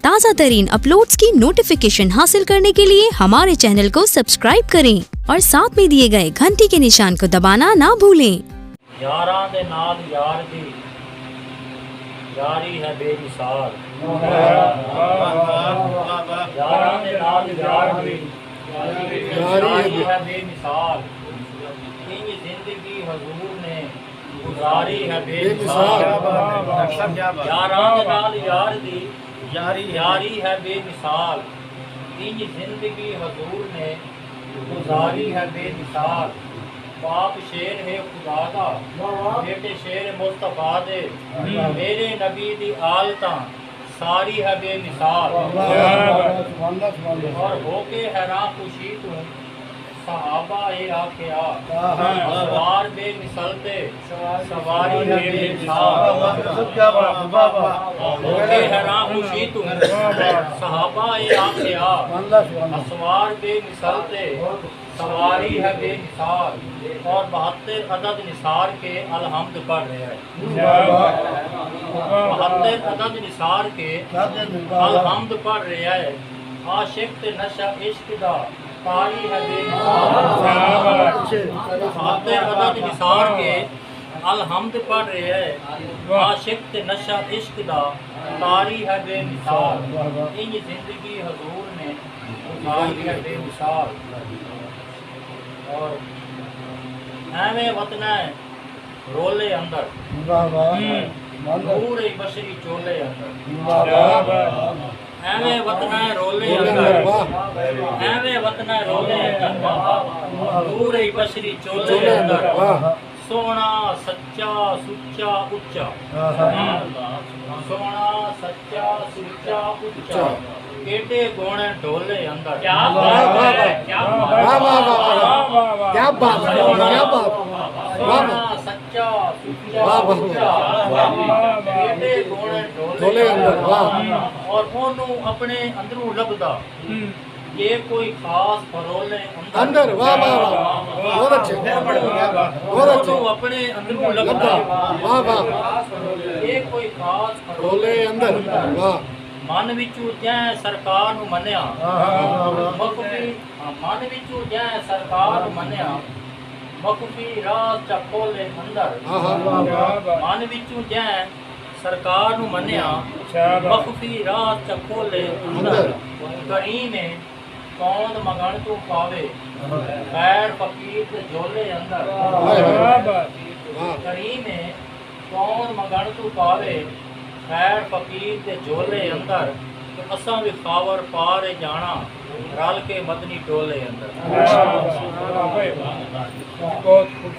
ताज़ा तरीन अपलोड्स की नोटिफिकेशन हासिल करने के लिए हमारे चैनल को सब्सक्राइब करें और साथ में दिए गए घंटी के निशान को दबाना ना भूलें। यारां दे नाल यार दी यारी है बेमिसाल। यारां दे नाल यार दी यारी है बेमिसाल। इंज जिंदगी हुजूर ने गुजारी है बेमिसाल। यारां दे नाल यार दी यारी है बेमिसाल। इंज जिंदगी हुजूर ने गुजारी है बेमिसाल। बाप शेर है खुदा दा बेटे शेर मुस्तफा दे मेरे नबी दी आलता सारी है बेमिसाल। और होके हैरान खुशी तू सहाबा ए आखिया सवार बेमिसल ते सवारी है बेमिसाल। होके हैरान खुशी तू सहाबा ए आखिया सवार बेमिसल ते सवारी है बेमिसाल। और 72 अदद निसार के अलहम्द पढ़ रहे हैं। 72 अदद निसार के अलहम्द पढ़ रहे हैं। आशिक ते नशा इश्क दा तारी है बेमिसाल। 72 अदद निसार के अलहम्द पढ़ रहे हैं। आशिक ते नशा इश्क दा तारी है बेमिसाल। इंज जिंदगी हुजूर ने गुजारी है बेमिसाल। और एवें वतना रोले अंदर पूरे बशरी चोले अंदर। एवें वतना रोले अंदर एवें वतना रोले अंदर पूरे बशरी चोले अंदर। सोना सच्चा सुच्चा उच्चा सोना सच्चा सुच्चा उच्चा केटे गोणे ढोले अंदर। क्या बात है, क्या बात है, क्या बात। सोना सच्चा सुच्चा उच्चा केटे गोणे ढोले अंदर। और ओनू अपने अंदरों लभदा ये कोई खास फरोले अंदर। वाह वाह वाह, बहुत अच्छे, बहुत अच्छे। अपने अंदरों लभदा वाह वाह ये कोई खास फरोले अंदर। वाह मन विचू जै सरकार नू मन्या मखफी मन विचू जै सरकार नू मन्या मखफी राज च खोले अंदर। मन विचू जै सरकार नू मन्या मखफी राज च खोले अंदर। करीम है कौन मगन तू पावे खैर फकीर ते झोले अंदर। करीम है कौन मगन तू पावे खैर फकीर ते झोले अंदर। तो असा भी खावर पार जाना रल के मदनी टोले अंदर।